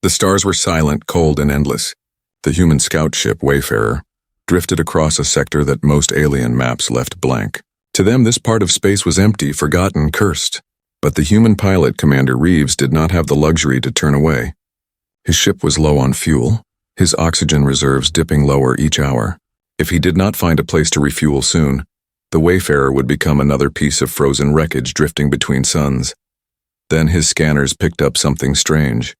The stars were silent, cold, and endless. The human scout ship, Wayfarer, drifted across a sector that most alien maps left blank. To them, this part of space was empty, forgotten, cursed. But the human pilot, Commander Reeves, did not have the luxury to turn away. His ship was low on fuel, his oxygen reserves dipping lower each hour. If he did not find a place to refuel soon, the Wayfarer would become another piece of frozen wreckage drifting between suns. Then his scanners picked up something strange.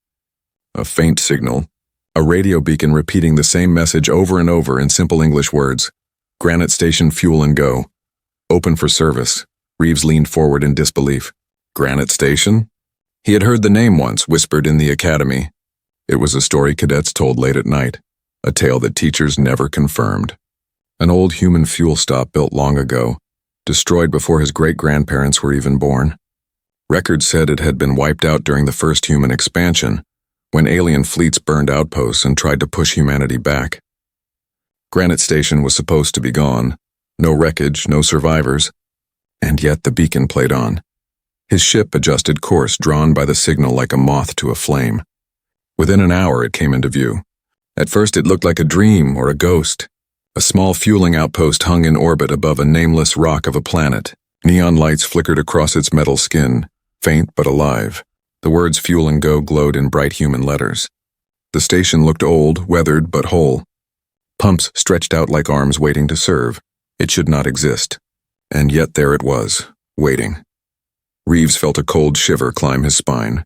A faint signal, a radio beacon repeating the same message over and over in simple English words. Granite Station, fuel and go. Open for service. Reeves leaned forward in disbelief. Granite Station? He had heard the name once, whispered in the academy. It was a story cadets told late at night, a tale that teachers never confirmed. An old human fuel stop built long ago, destroyed before his great-grandparents were even born. Records said it had been wiped out during the first human expansion, when alien fleets burned outposts and tried to push humanity back. Granite Station was supposed to be gone, no wreckage, no survivors, and yet the beacon played on. His ship adjusted course, drawn by the signal like a moth to a flame. Within an hour it came into view. At first it looked like a dream or a ghost. A small fueling outpost hung in orbit above a nameless rock of a planet. Neon lights flickered across its metal skin, faint but alive. The words fuel and go glowed in bright human letters. The station looked old, weathered, but whole. Pumps stretched out like arms waiting to serve. It should not exist. And yet there it was, waiting. Reeves felt a cold shiver climb his spine.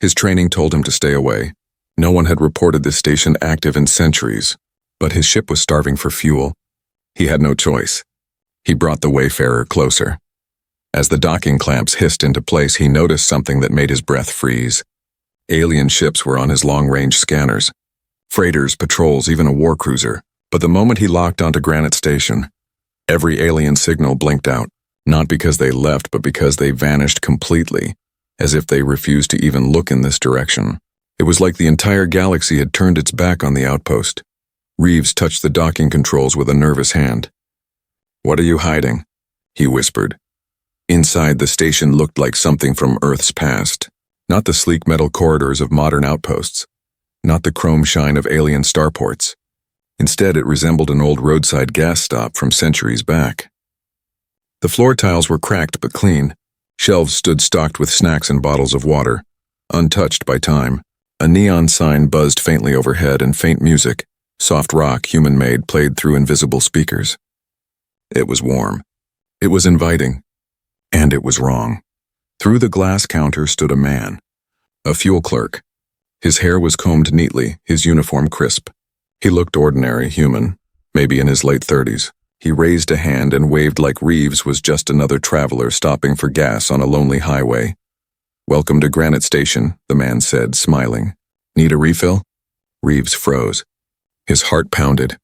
His training told him to stay away. No one had reported this station active in centuries, but his ship was starving for fuel. He had no choice. He brought the Wayfarer closer. As the docking clamps hissed into place, he noticed something that made his breath freeze. Alien ships were on his long-range scanners. Freighters, patrols, even a war cruiser. But the moment he locked onto Granite Station, every alien signal blinked out, not because they left, but because they vanished completely, as if they refused to even look in this direction. It was like the entire galaxy had turned its back on the outpost. Reeves touched the docking controls with a nervous hand. "What are you hiding?" he whispered. Inside, the station looked like something from Earth's past. Not the sleek metal corridors of modern outposts. Not the chrome shine of alien starports. Instead, it resembled an old roadside gas stop from centuries back. The floor tiles were cracked but clean. Shelves stood stocked with snacks and bottles of water, untouched by time. A neon sign buzzed faintly overhead, and faint music, soft rock, human-made, played through invisible speakers. It was warm. It was inviting. And it was wrong. Through the glass counter stood a man, a fuel clerk. His hair was combed neatly, his uniform crisp. He looked ordinary, human, maybe in his late 30s. He raised a hand and waved like Reeves was just another traveler stopping for gas on a lonely highway. "Welcome to Granite Station," the man said, smiling. "Need a refill?" Reeves froze. His heart pounded.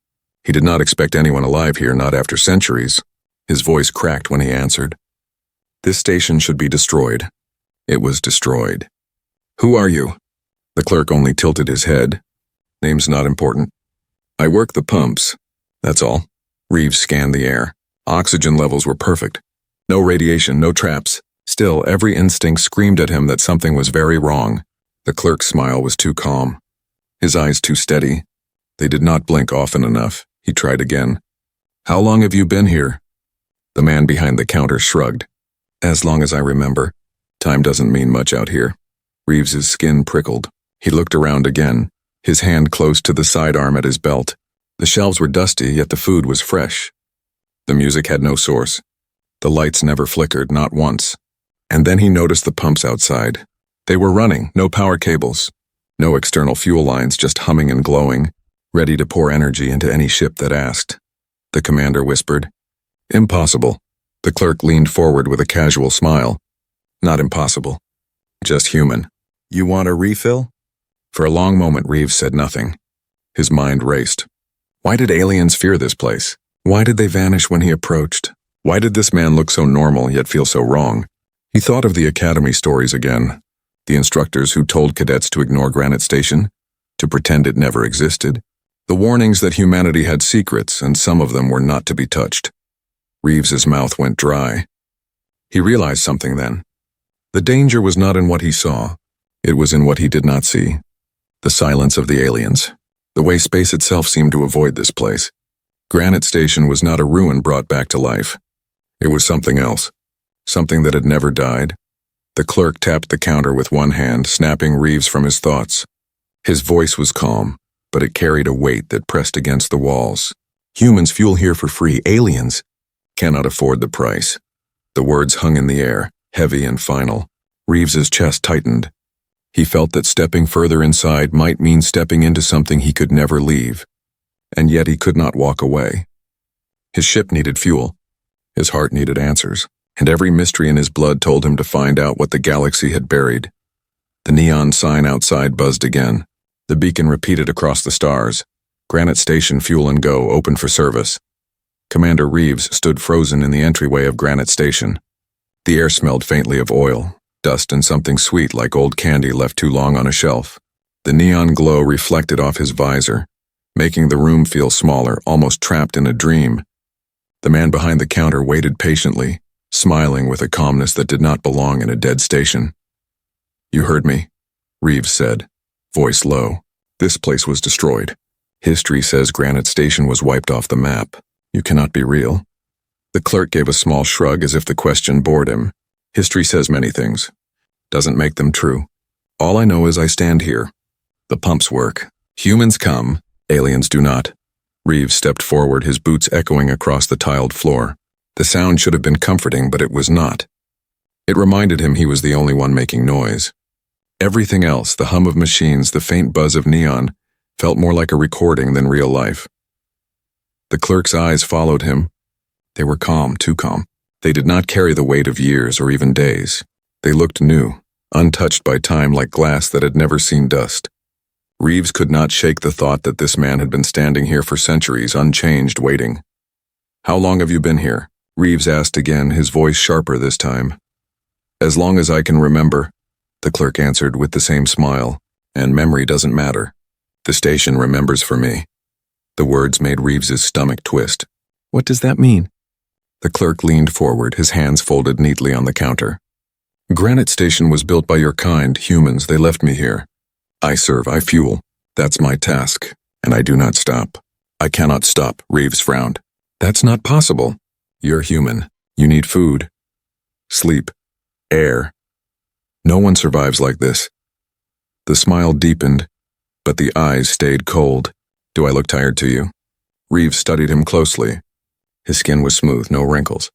He did not expect anyone alive here, not after centuries. His voice cracked when he answered. "This station should be destroyed." It was destroyed. "Who are you?" The clerk only tilted his head. "Name's not important. I work the pumps. That's all." Reeves scanned the air. Oxygen levels were perfect. No radiation, no traps. Still, every instinct screamed at him that something was very wrong. The clerk's smile was too calm. His eyes too steady. They did not blink often enough. He tried again. "How long have you been here?" The man behind the counter shrugged. "As long as I remember. Time doesn't mean much out here." Reeves's skin prickled. He looked around again, his hand close to the sidearm at his belt. The shelves were dusty, yet the food was fresh. The music had no source. The lights never flickered, not once. And then he noticed the pumps outside. They were running, no power cables. No external fuel lines, just humming and glowing, ready to pour energy into any ship that asked. The commander whispered. "Impossible." The clerk leaned forward with a casual smile. "Not impossible. Just human." "You want a refill?" For a long moment, Reeves said nothing. His mind raced. Why did aliens fear this place? Why did they vanish when he approached? Why did this man look so normal yet feel so wrong? He thought of the academy stories again. The instructors who told cadets to ignore Granite Station, to pretend it never existed. The warnings that humanity had secrets, and some of them were not to be touched. Reeves's mouth went dry. He realized something then. The danger was not in what he saw. It was in what he did not see. The silence of the aliens. The way space itself seemed to avoid this place. Granite Station was not a ruin brought back to life. It was something else. Something that had never died. The clerk tapped the counter with one hand, snapping Reeves from his thoughts. His voice was calm, but it carried a weight that pressed against the walls. Humans fuel here for free. Aliens cannot afford the price. The words hung in the air, heavy and final. Reeves's chest tightened. He felt that stepping further inside might mean stepping into something he could never leave. And yet he could not walk away. His ship needed fuel. His heart needed answers. And every mystery in his blood told him to find out what the galaxy had buried. The neon sign outside buzzed again. The beacon repeated across the stars. Granite Station Fuel and Go open for service. Commander Reeves stood frozen in the entryway of Granite Station. The air smelled faintly of oil, dust, and something sweet like old candy left too long on a shelf. The neon glow reflected off his visor, making the room feel smaller, almost trapped in a dream. The man behind the counter waited patiently, smiling with a calmness that did not belong in a dead station. "You heard me," Reeves said, voice low. "This place was destroyed. History says Granite Station was wiped off the map. You cannot be real." The clerk gave a small shrug as if the question bored him. "History says many things. Doesn't make them true. All I know is I stand here. The pumps work. Humans come, aliens do not." Reeves stepped forward, his boots echoing across the tiled floor. The sound should have been comforting, but it was not. It reminded him he was the only one making noise. Everything else, the hum of machines, the faint buzz of neon, felt more like a recording than real life. The clerk's eyes followed him. They were calm, too calm. They did not carry the weight of years or even days. They looked new, untouched by time, like glass that had never seen dust. Reeves could not shake the thought that this man had been standing here for centuries, unchanged, waiting. "How long have you been here?" Reeves asked again, his voice sharper this time. "As long as I can remember," the clerk answered with the same smile. "And memory doesn't matter. The station remembers for me." The words made Reeves's stomach twist. "What does that mean?" The clerk leaned forward, his hands folded neatly on the counter. "Granite Station was built by your kind, humans. They left me here. I serve, I fuel. That's my task, and I do not stop." "I cannot stop," Reeves frowned. "That's not possible. You're human. You need food, sleep, air. No one survives like this." The smile deepened, but the eyes stayed cold. "Do I look tired to you?" Reeves studied him closely. His skin was smooth, no wrinkles.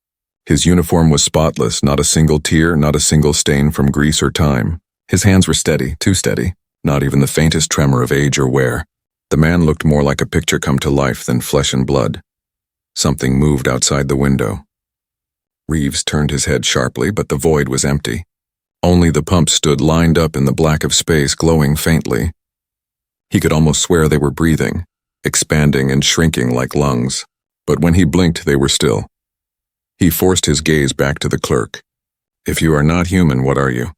His uniform was spotless, not a single tear, not a single stain from grease or time. His hands were steady, too steady, not even the faintest tremor of age or wear. The man looked more like a picture come to life than flesh and blood. Something moved outside the window. Reeves turned his head sharply, but the void was empty. Only the pumps stood lined up in the black of space, glowing faintly. He could almost swear they were breathing, expanding and shrinking like lungs. But when he blinked, they were still. He forced his gaze back to the clerk. "If you are not human, what are you?"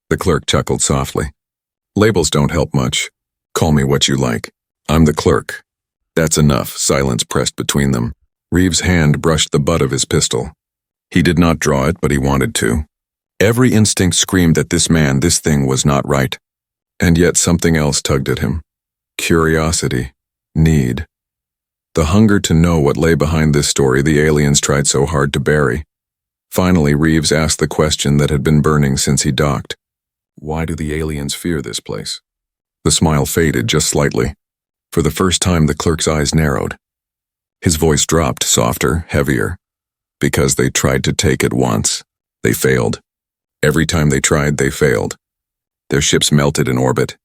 The clerk chuckled softly. "Labels don't help much. Call me what you like. I'm the clerk." "That's enough." Silence pressed between them. Reeves' hand brushed the butt of his pistol. He did not draw it, but he wanted to. Every instinct screamed that this man, this thing, was not right. And yet something else tugged at him. Curiosity. Need. The hunger to know what lay behind this story the aliens tried so hard to bury. Finally, Reeves asked the question that had been burning since he docked. "Why do the aliens fear this place?" The smile faded just slightly. For the first time, the clerk's eyes narrowed. His voice dropped, softer, heavier. "Because they tried to take it once. They failed. Every time they tried, they failed. Their ships melted in orbit.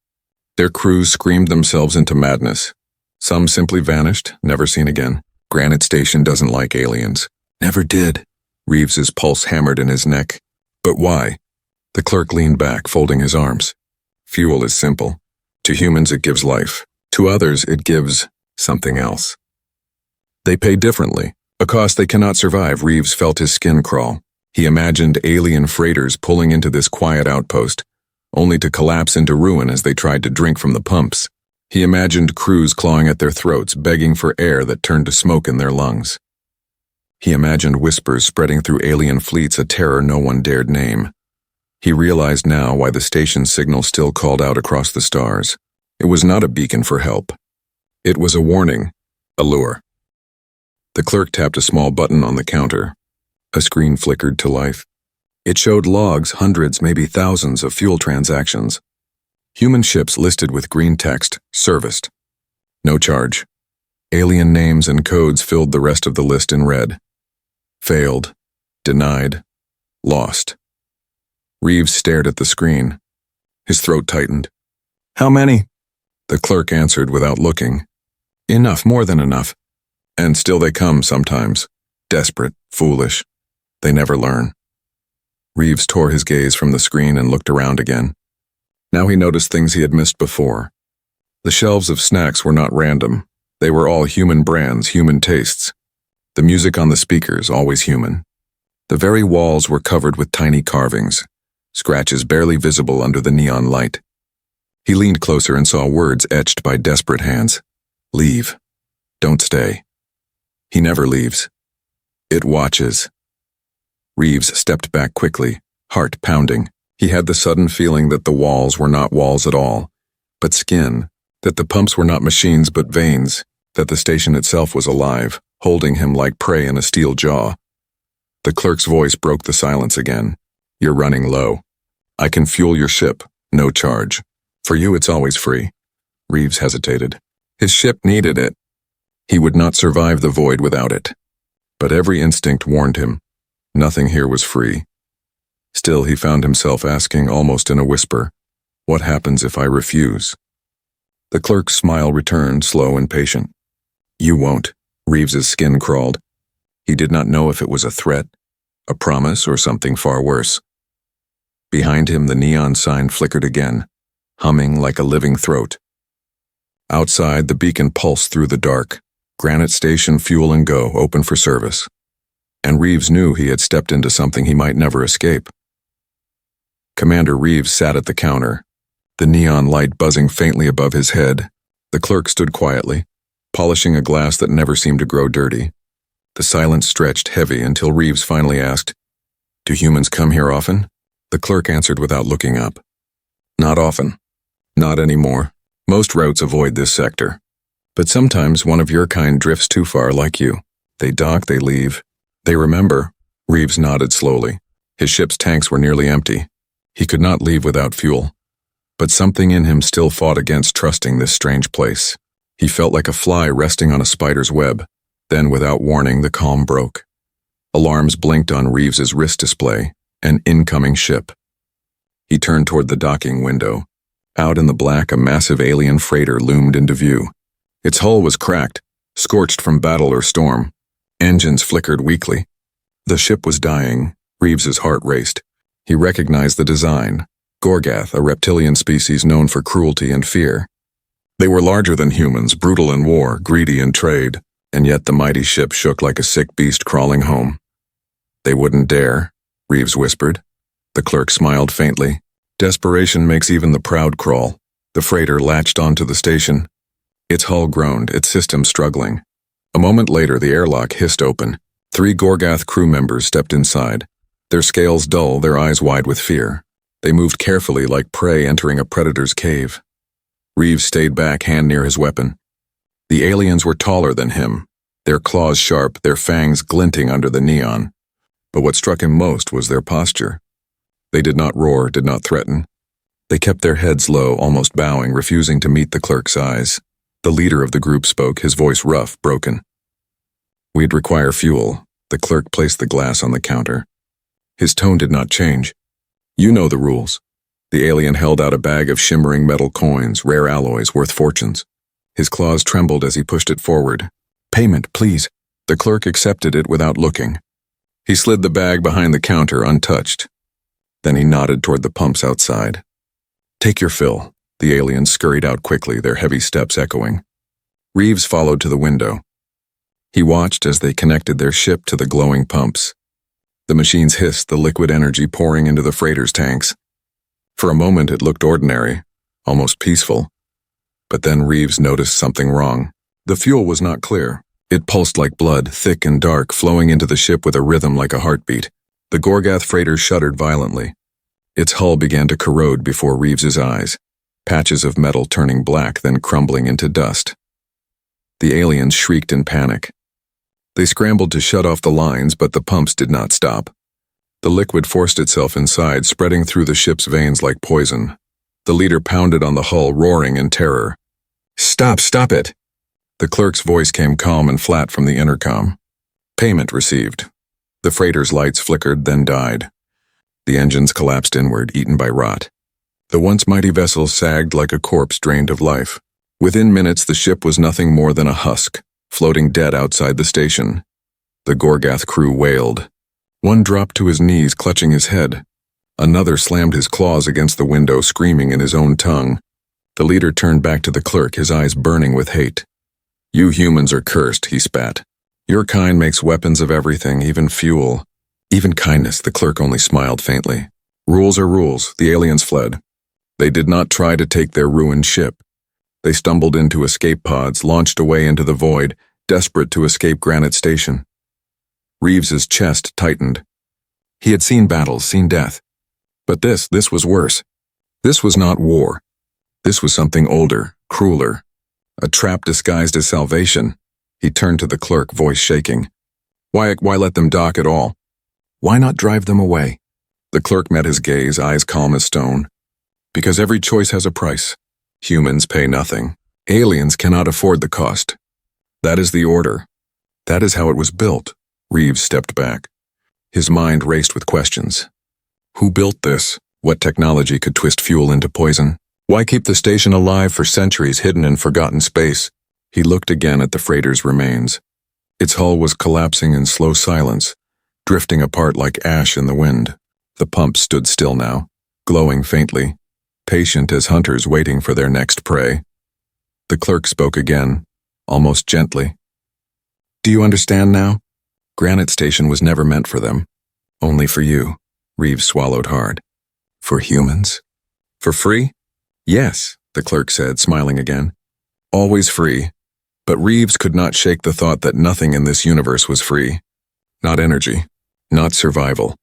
Their crews screamed themselves into madness. Some simply vanished, never seen again. Granite Station doesn't like aliens. Never did." Reeves's pulse hammered in his neck. "But why?" The clerk leaned back, folding his arms. "Fuel is simple. To humans it gives life. To others it gives something else. They pay differently, a cost they cannot survive." Reeves felt his skin crawl. He imagined alien freighters pulling into this quiet outpost, only to collapse into ruin as they tried to drink from the pumps. He imagined crews clawing at their throats, begging for air that turned to smoke in their lungs. He imagined whispers spreading through alien fleets, a terror no one dared name. He realized now why the station's signal still called out across the stars. It was not a beacon for help. It was a warning, a lure. The clerk tapped a small button on the counter. A screen flickered to life. It showed logs, hundreds, maybe thousands of fuel transactions. Human ships listed with green text, serviced. No charge. Alien names and codes filled the rest of the list in red. Failed. Denied. Lost. Reeves stared at the screen. His throat tightened. How many? The clerk answered without looking. Enough, more than enough. And still they come sometimes. Desperate, foolish. They never learn. Reeves tore his gaze from the screen and looked around again. Now he noticed things he had missed before. The shelves of snacks were not random. They were all human brands, human tastes. The music on the speakers, always human. The very walls were covered with tiny carvings, scratches barely visible under the neon light. He leaned closer and saw words etched by desperate hands. Leave. Don't stay. He never leaves. It watches. Reeves stepped back quickly, heart pounding. He had the sudden feeling that the walls were not walls at all, but skin, that the pumps were not machines but veins, that the station itself was alive, holding him like prey in a steel jaw. The clerk's voice broke the silence again. You're running low. I can fuel your ship, no charge. For you it's always free. Reeves hesitated. His ship needed it. He would not survive the void without it. But every instinct warned him. Nothing here was free. Still, he found himself asking almost in a whisper, what happens if I refuse? The clerk's smile returned, slow and patient. You won't. Reeves's skin crawled. He did not know if it was a threat, a promise, or something far worse. Behind him, the neon sign flickered again, humming like a living throat. Outside, the beacon pulsed through the dark. Granite Station, fuel and go, open for service. And Reeves knew he had stepped into something he might never escape. Commander Reeves sat at the counter, the neon light buzzing faintly above his head. The clerk stood quietly, polishing a glass that never seemed to grow dirty. The silence stretched heavy until Reeves finally asked, Do humans come here often? The clerk answered without looking up. Not often. Not anymore. Most routes avoid this sector. But sometimes one of your kind drifts too far like you. They dock, they leave. They remember. Reeves nodded slowly. His ship's tanks were nearly empty. He could not leave without fuel. But something in him still fought against trusting this strange place. He felt like a fly resting on a spider's web. Then, without warning, the calm broke. Alarms blinked on Reeves's wrist display. An incoming ship. He turned toward the docking window. Out in the black, a massive alien freighter loomed into view. Its hull was cracked, scorched from battle or storm. Engines flickered weakly. The ship was dying. Reeves's heart raced. He recognized the design. Gorgath, a reptilian species known for cruelty and fear. They were larger than humans, brutal in war, greedy in trade, and yet the mighty ship shook like a sick beast crawling home. They wouldn't dare, Reeves whispered. The clerk smiled faintly. Desperation makes even the proud crawl. The freighter latched onto the station. Its hull groaned, its system struggling. A moment later, the airlock hissed open. 3 Gorgath crew members stepped inside. Their scales dull, their eyes wide with fear. They moved carefully like prey entering a predator's cave. Reeves stayed back, hand near his weapon. The aliens were taller than him, their claws sharp, their fangs glinting under the neon. But what struck him most was their posture. They did not roar, did not threaten. They kept their heads low, almost bowing, refusing to meet the clerk's eyes. The leader of the group spoke, his voice rough, broken. We'd require fuel. The clerk placed the glass on the counter. His tone did not change. You know the rules. The alien held out a bag of shimmering metal coins, rare alloys worth fortunes. His claws trembled as he pushed it forward. Payment, please. The clerk accepted it without looking. He slid the bag behind the counter untouched. Then he nodded toward the pumps outside. Take your fill. The aliens scurried out quickly, their heavy steps echoing. Reeves followed to the window. He watched as they connected their ship to the glowing pumps. The machines hissed, the liquid energy pouring into the freighter's tanks. For a moment it looked ordinary, almost peaceful. But then Reeves noticed something wrong. The fuel was not clear. It pulsed like blood, thick and dark, flowing into the ship with a rhythm like a heartbeat. The Gorgath freighter shuddered violently. Its hull began to corrode before Reeves's eyes. patches of metal turning black then crumbling into dust. The aliens shrieked in panic. They scrambled to shut off the lines, but the pumps did not stop. The liquid forced itself inside, spreading through the ship's veins like poison. The leader pounded on the hull, roaring in terror. Stop it! The clerk's voice came calm and flat from the intercom. Payment received. The freighter's lights flickered, then died. The engines collapsed inward, eaten by rot. The once mighty vessel sagged like a corpse drained of life. Within minutes, the ship was nothing more than a husk, floating dead outside the station. The Gorgath crew wailed. One dropped to his knees, clutching his head. Another slammed his claws against the window, screaming in his own tongue. The leader turned back to the clerk, his eyes burning with hate. You humans are cursed, he spat. Your kind makes weapons of everything, even fuel. Even kindness, the clerk only smiled faintly. Rules are rules, the aliens fled. They did not try to take their ruined ship. They stumbled into escape pods, launched away into the void, desperate to escape Granite Station. Reeves's chest tightened. He had seen battles, seen death. But this was worse. This was not war. This was something older, crueler. A trap disguised as salvation. He turned to the clerk, voice shaking. Why let them dock at all? Why not drive them away? The clerk met his gaze, eyes calm as stone. Because every choice has a price. Humans pay nothing. Aliens cannot afford the cost. That is the order. That is how it was built. Reeves stepped back. His mind raced with questions. Who built this? What technology could twist fuel into poison? Why keep the station alive for centuries, hidden in forgotten space? He looked again at the freighter's remains. Its hull was collapsing in slow silence, drifting apart like ash in the wind. The pumps stood still now, glowing faintly, patient as hunters waiting for their next prey. The clerk spoke again, almost gently. Do you understand now? Granite Station was never meant for them. Only for you. Reeves swallowed hard. For humans? For free? Yes, the clerk said, smiling again. Always free. But Reeves could not shake the thought that nothing in this universe was free. Not energy. Not survival.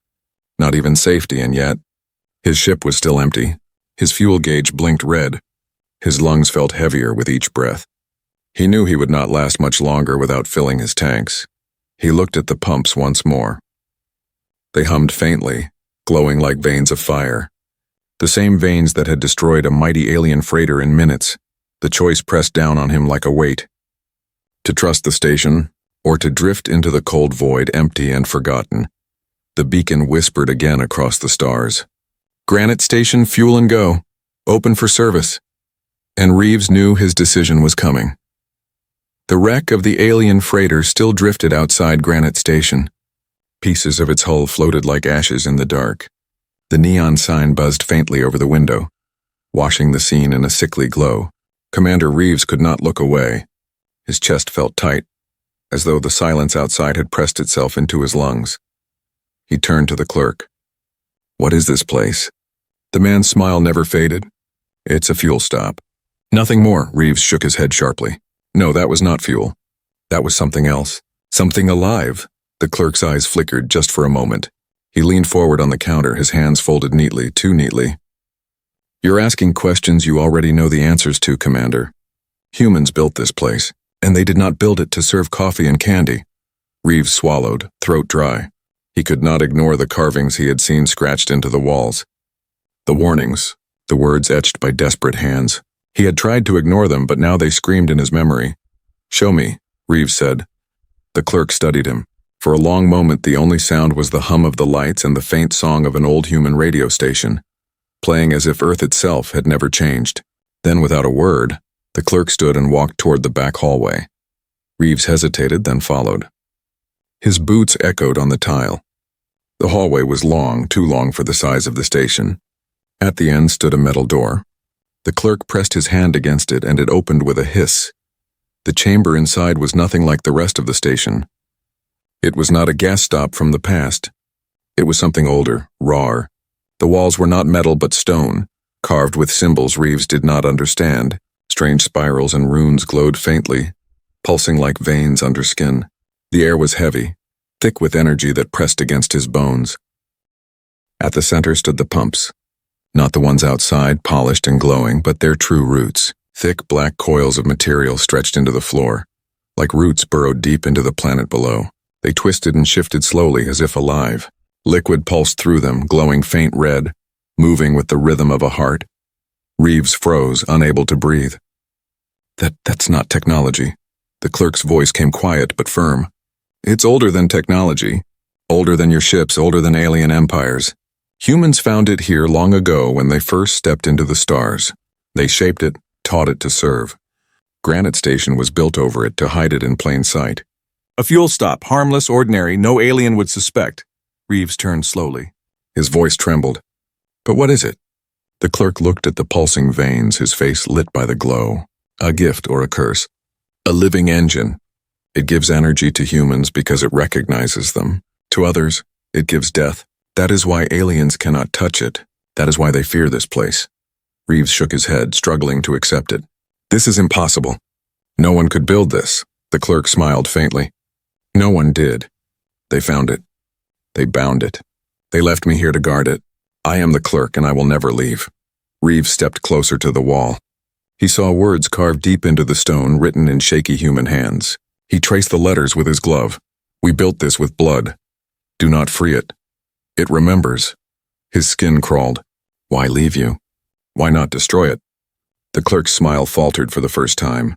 Not even safety, and yet his ship was still empty. His fuel gauge blinked red. His lungs felt heavier with each breath. He knew he would not last much longer without filling his tanks. He looked at the pumps once more. They hummed faintly, glowing like veins of fire. The same veins that had destroyed a mighty alien freighter in minutes. The choice pressed down on him like a weight. To trust the station, or to drift into the cold void, empty and forgotten. The beacon whispered again across the stars. Granite Station, fuel and go. Open for service. And Reeves knew his decision was coming. The wreck of the alien freighter still drifted outside Granite Station. Pieces of its hull floated like ashes in the dark. The neon sign buzzed faintly over the window, washing the scene in a sickly glow. Commander Reeves could not look away. His chest felt tight, as though the silence outside had pressed itself into his lungs. He turned to the clerk. What is this place? The man's smile never faded. It's a fuel stop. Nothing more, Reeves shook his head sharply. No, that was not fuel. That was something else. Something alive. The clerk's eyes flickered just for a moment. He leaned forward on the counter, his hands folded neatly, too neatly. You're asking questions you already know the answers to, Commander. Humans built this place, and they did not build it to serve coffee and candy. Reeves swallowed, throat dry. He could not ignore the carvings he had seen scratched into the walls. The warnings, the words etched by desperate hands. He had tried to ignore them, but now they screamed in his memory. Show me, Reeves said. The clerk studied him. For a long moment, the only sound was the hum of the lights and the faint song of an old human radio station, playing as if Earth itself had never changed. Then, without a word, the clerk stood and walked toward the back hallway. Reeves hesitated, then followed. His boots echoed on the tile. The hallway was long, too long for the size of the station. At the end stood a metal door. The clerk pressed his hand against it, and it opened with a hiss. The chamber inside was nothing like the rest of the station. It was not a gas stop from the past. It was something older, rawer. The walls were not metal but stone, carved with symbols Reeves did not understand. Strange spirals and runes glowed faintly, pulsing like veins under skin. The air was heavy, thick with energy that pressed against his bones. At the center stood the pumps. Not the ones outside, polished and glowing, but their true roots. Thick black coils of material stretched into the floor, like roots burrowed deep into the planet below. They twisted and shifted slowly as if alive. Liquid pulsed through them, glowing faint red, moving with the rhythm of a heart. Reeves froze, unable to breathe. That's not technology. The clerk's voice came quiet but firm. It's older than technology. Older than your ships, older than alien empires. Humans found it here long ago when they first stepped into the stars. They shaped it, taught it to serve. Granite Station was built over it to hide it in plain sight. A fuel stop, harmless, ordinary, no alien would suspect. Reeves turned slowly. His voice trembled. But what is it? The clerk looked at the pulsing veins, his face lit by the glow. A gift or a curse. A living engine. It gives energy to humans because it recognizes them. To others, it gives death. That is why aliens cannot touch it. That is why they fear this place. Reeves shook his head, struggling to accept it. This is impossible. No one could build this. The clerk smiled faintly. No one did. They found it. They bound it. They left me here to guard it. I am the clerk and I will never leave. Reeves stepped closer to the wall. He saw words carved deep into the stone, written in shaky human hands. He traced the letters with his glove. We built this with blood. Do not free it. It remembers. His skin crawled. Why leave you? Why not destroy it? The clerk's smile faltered for the first time.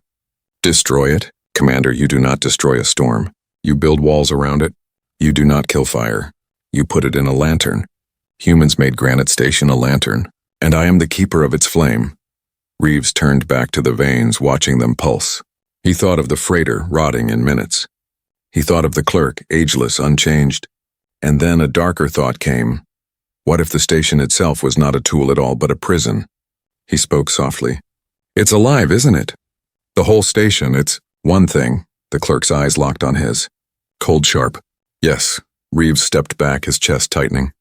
Destroy it? Commander, you do not destroy a storm. You build walls around it. You do not kill fire. You put it in a lantern. Humans made Granite Station a lantern, and I am the keeper of its flame. Reeves turned back to the veins, watching them pulse. He thought of the freighter, rotting in minutes. He thought of the clerk, ageless, unchanged. And then a darker thought came. What if the station itself was not a tool at all, but a prison? He spoke softly. It's alive, isn't it? The whole station, it's one thing. The clerk's eyes locked on his. Cold sharp. Yes. Reeves stepped back, his chest tightening.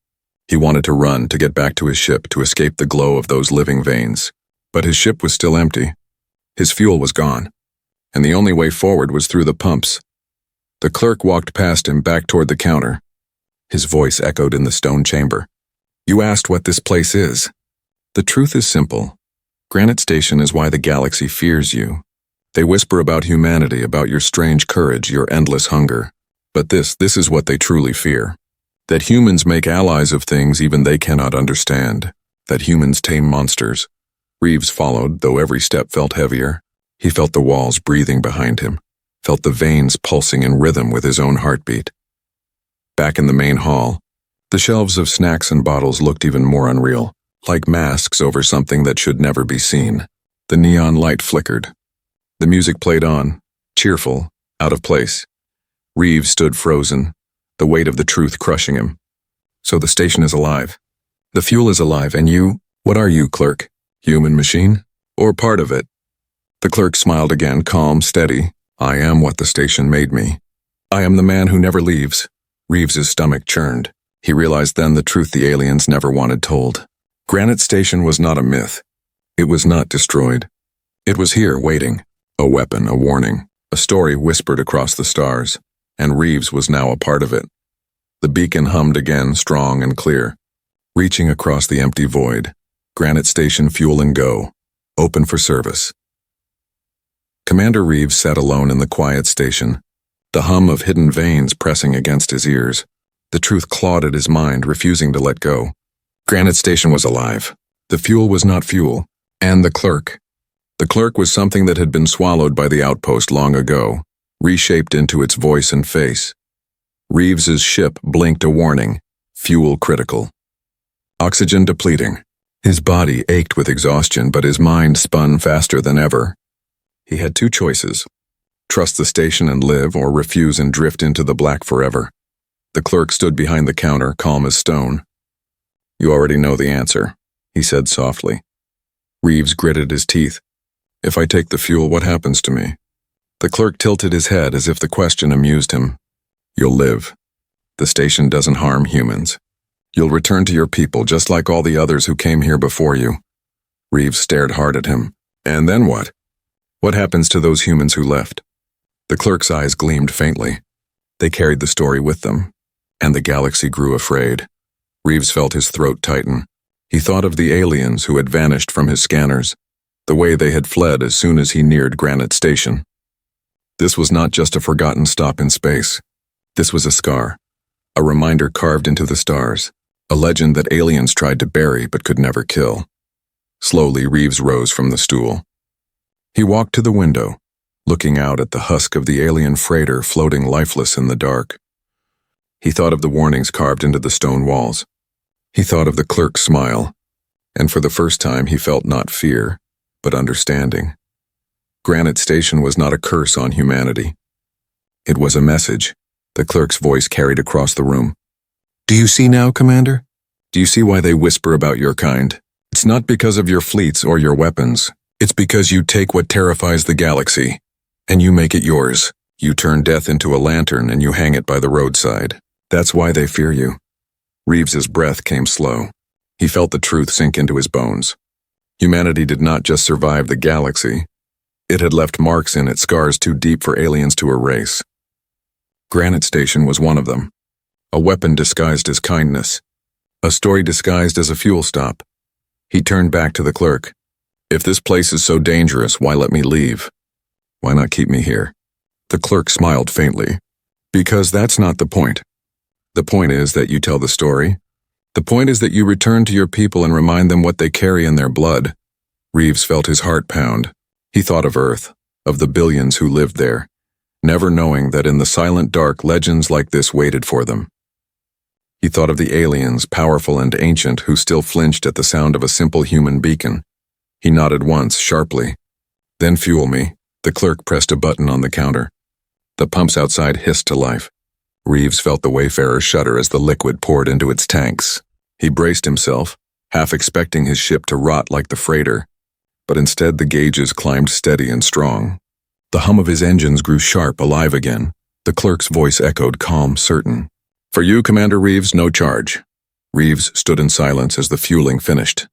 He wanted to run, to get back to his ship, to escape the glow of those living veins. But his ship was still empty. His fuel was gone. And the only way forward was through the pumps. The clerk walked past him, back toward the counter. His voice echoed in the stone chamber. You asked what this place is. The truth is simple. Granite Station is why the galaxy fears you. They whisper about humanity, about your strange courage, your endless hunger. But this is what they truly fear. That humans make allies of things even they cannot understand. That humans tame monsters. Reeves followed, though every step felt heavier. He felt the walls breathing behind him, felt the veins pulsing in rhythm with his own heartbeat. Back in the main hall, the shelves of snacks and bottles looked even more unreal, like masks over something that should never be seen. The neon light flickered. The music played on, cheerful, out of place. Reeves stood frozen, the weight of the truth crushing him. So the station is alive. The fuel is alive, and you, what are you, clerk? Human machine? Or part of it? The clerk smiled again, calm, steady. I am what the station made me. I am the man who never leaves. Reeves's stomach churned. He realized then the truth the aliens never wanted told. Granite Station was not a myth. It was not destroyed. It was here, waiting. A weapon, a warning, a story whispered across the stars. And Reeves was now a part of it. The beacon hummed again, strong and clear. Reaching across the empty void. Granite Station fuel and go. Open for service. Commander Reeves sat alone in the quiet station, the hum of hidden veins pressing against his ears. The truth clawed at his mind, refusing to let go. Granite Station was alive. The fuel was not fuel. And the clerk. The clerk was something that had been swallowed by the outpost long ago, reshaped into its voice and face. Reeves's ship blinked a warning. Fuel critical. Oxygen depleting. His body ached with exhaustion, but his mind spun faster than ever. He had two choices. Trust the station and live, or refuse and drift into the black forever. The clerk stood behind the counter, calm as stone. You already know the answer, he said softly. Reeves gritted his teeth. If I take the fuel, what happens to me? The clerk tilted his head as if the question amused him. You'll live. The station doesn't harm humans. You'll return to your people, just like all the others who came here before you. Reeves stared hard at him. And then what? What happens to those humans who left? The clerk's eyes gleamed faintly. They carried the story with them. And the galaxy grew afraid. Reeves felt his throat tighten. He thought of the aliens who had vanished from his scanners, the way they had fled as soon as he neared Granite Station. This was not just a forgotten stop in space. This was a scar, a reminder carved into the stars, a legend that aliens tried to bury but could never kill. Slowly, Reeves rose from the stool. He walked to the window, looking out at the husk of the alien freighter floating lifeless in the dark. He thought of the warnings carved into the stone walls. He thought of the clerk's smile, and for the first time he felt not fear, but understanding. Granite Station was not a curse on humanity. It was a message, the clerk's voice carried across the room. Do you see now, Commander? Do you see why they whisper about your kind? It's not because of your fleets or your weapons. It's because you take what terrifies the galaxy, and you make it yours. You turn death into a lantern and you hang it by the roadside. That's why they fear you. Reeves's breath came slow. He felt the truth sink into his bones. Humanity did not just survive the galaxy. It had left marks in it, scars too deep for aliens to erase. Granite Station was one of them. A weapon disguised as kindness. A story disguised as a fuel stop. He turned back to the clerk. If this place is so dangerous, why let me leave? Why not keep me here? The clerk smiled faintly. Because that's not the point. The point is that you tell the story. The point is that you return to your people and remind them what they carry in their blood. Reeves felt his heart pound. He thought of Earth, of the billions who lived there, never knowing that in the silent dark legends like this waited for them. He thought of the aliens, powerful and ancient, who still flinched at the sound of a simple human beacon. He nodded once, sharply. Then fuel me. The clerk pressed a button on the counter. The pumps outside hissed to life. Reeves felt the wayfarer shudder as the liquid poured into its tanks. He braced himself, half expecting his ship to rot like the freighter, but instead the gauges climbed steady and strong. The hum of his engines grew sharp, alive again. The clerk's voice echoed calm, certain. For you, Commander Reeves, no charge. Reeves stood in silence as the fueling finished.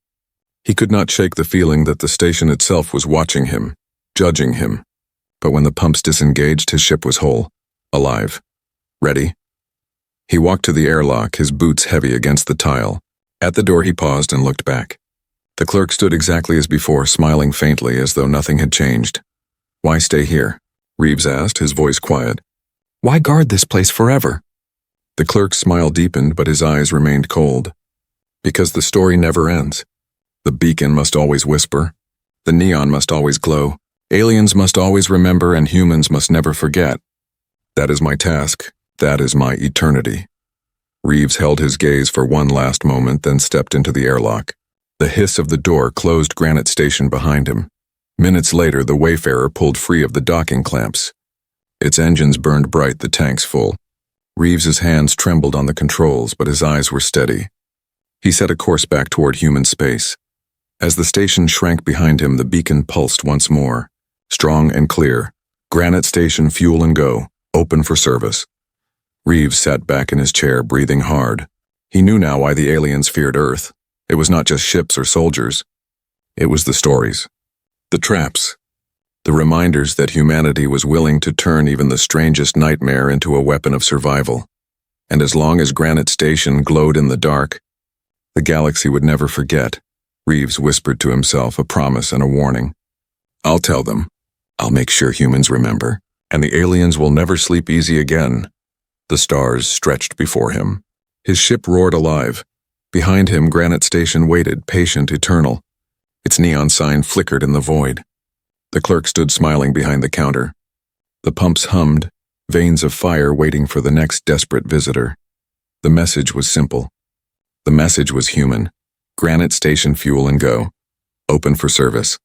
He could not shake the feeling that the station itself was watching him, judging him. But when the pumps disengaged, his ship was whole, alive. Ready? He walked to the airlock, his boots heavy against the tile. At the door he paused and looked back. The clerk stood exactly as before, smiling faintly as though nothing had changed. Why stay here? Reeves asked, his voice quiet. Why guard this place forever? The clerk's smile deepened, but his eyes remained cold. Because the story never ends. The beacon must always whisper. The neon must always glow. Aliens must always remember, and humans must never forget. That is my task. That is my eternity. Reeves held his gaze for one last moment, then stepped into the airlock. The hiss of the door closed Granite Station behind him. Minutes later, the wayfarer pulled free of the docking clamps. Its engines burned bright, the tanks full. Reeves's hands trembled on the controls, but his eyes were steady. He set a course back toward human space. As the station shrank behind him, the beacon pulsed once more. Strong and clear. Granite Station, fuel and go. Open for service. Reeves sat back in his chair, breathing hard. He knew now why the aliens feared Earth. It was not just ships or soldiers. It was the stories. The traps. The reminders that humanity was willing to turn even the strangest nightmare into a weapon of survival. And as long as Granite Station glowed in the dark, the galaxy would never forget. Reeves whispered to himself, a promise and a warning. I'll tell them. I'll make sure humans remember. And the aliens will never sleep easy again. The stars stretched before him. His ship roared alive. Behind him, Granite Station waited, patient, eternal. Its neon sign flickered in the void. The clerk stood smiling behind the counter. The pumps hummed, veins of fire waiting for the next desperate visitor. The message was simple. The message was human. Granite Station, fuel and go. Open for service.